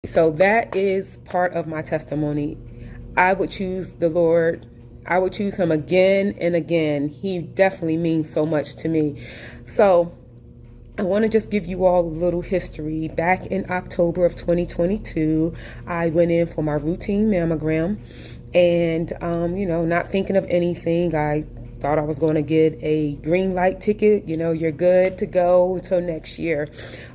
So that is part of my testimony. I would choose the Lord. I would choose him again and again. He definitely means so much to me. So I want to just give you all a little history. Back in October of 2022, I went in for my routine mammogram, and not thinking of anything, I thought I was going to get a green light ticket. You're good to go until next year.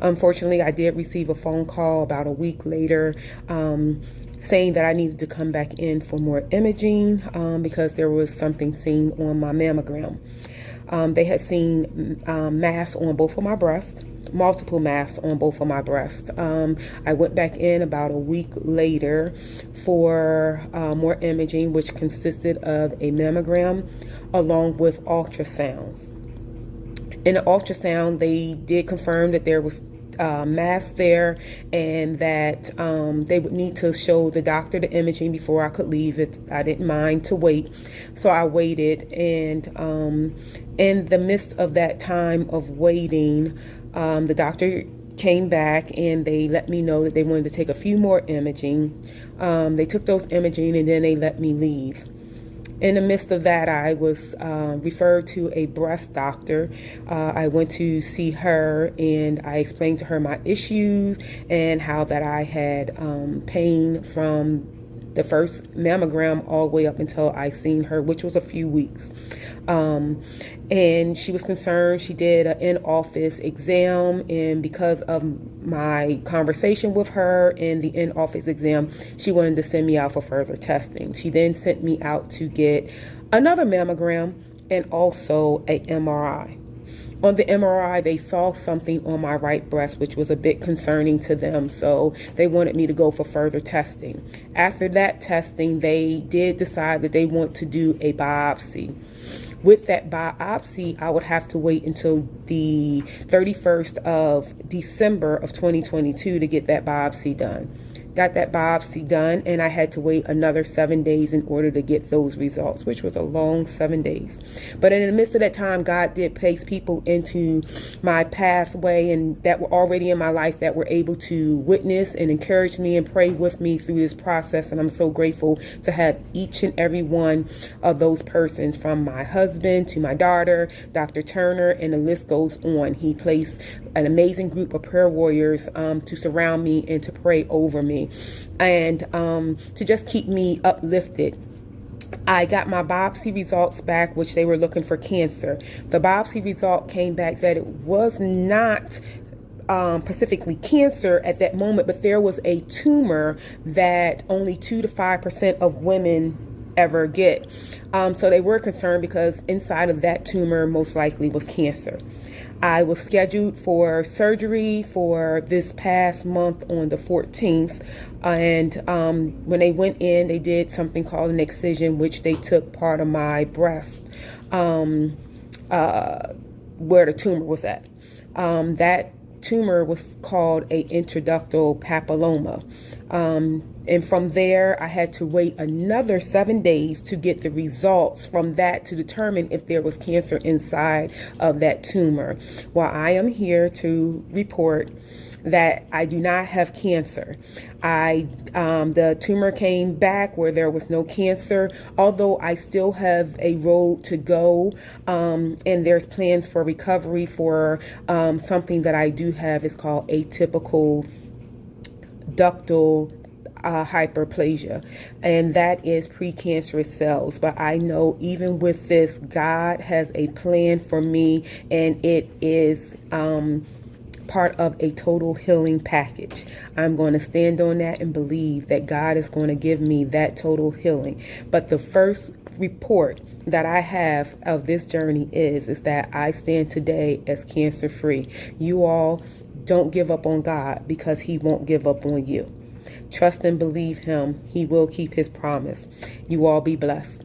Unfortunately, I did receive a phone call about a week later, saying that I needed to come back in for more imaging because there was something seen on my mammogram. They had seen mass on both of my breasts, multiple mass on both of my breasts. I went back in about a week later for more imaging, which consisted of a mammogram along with ultrasounds. In the ultrasound, they did confirm that there was mass there, and that they would need to show the doctor the imaging before I could leave. I didn't mind to wait, so I waited. And in the midst of that time of waiting, the doctor came back and they let me know that they wanted to take a few more imaging. They took those imaging and then they let me leave. In the midst of that, I was referred to a breast doctor. I went to see her and I explained to her my issues and how that I had pain from the first mammogram all the way up until I seen her, which was a few weeks. And she was concerned. She did an in-office exam, and because of my conversation with her and the in-office exam, she wanted to send me out for further testing. She then sent me out to get another mammogram and also a MRI. On the MRI, they saw something on my right breast, which was a bit concerning to them, so they wanted me to go for further testing. After that testing, they did decide that they want to do a biopsy. With that biopsy, I would have to wait until the 31st of December of 2022 to get that biopsy done. Got that biopsy done, and I had to wait another 7 days in order to get those results, which was a long 7 days. But in the midst of that time, God did place people into my pathway and that were already in my life that were able to witness and encourage me and pray with me through this process. And I'm so grateful to have each and every one of those persons, from my husband to my daughter, Dr. Turner, and the list goes on. He placed an amazing group of prayer warriors to surround me and to pray over me, and to just keep me uplifted. I got my biopsy results back, which they were looking for cancer. The biopsy result came back that it was not specifically cancer at that moment, but there was a tumor that only 2 to 5% of women ever get. So they were concerned because inside of that tumor most likely was cancer. I was scheduled for surgery for this past month on the 14th. And when they went in, they did something called an excision, which they took part of my breast where the tumor was at. That tumor was called a intraductal papilloma. And from there, I had to wait another 7 days to get the results from that to determine if there was cancer inside of that tumor. While I am here to report that I do not have cancer. The tumor came back where there was no cancer, although I still have a road to go, and there's plans for recovery for something that I do have. Is called atypical ductal hyperplasia, and that is precancerous cells. But I know even with this, God has a plan for me, and it is part of a total healing package. I'm going to stand on that and believe that God is going to give me that total healing. But the first report that I have of this journey is that I stand today as cancer free. You all don't give up on God, because He won't give up on you. Trust and believe Him. He will keep His promise. You all be blessed.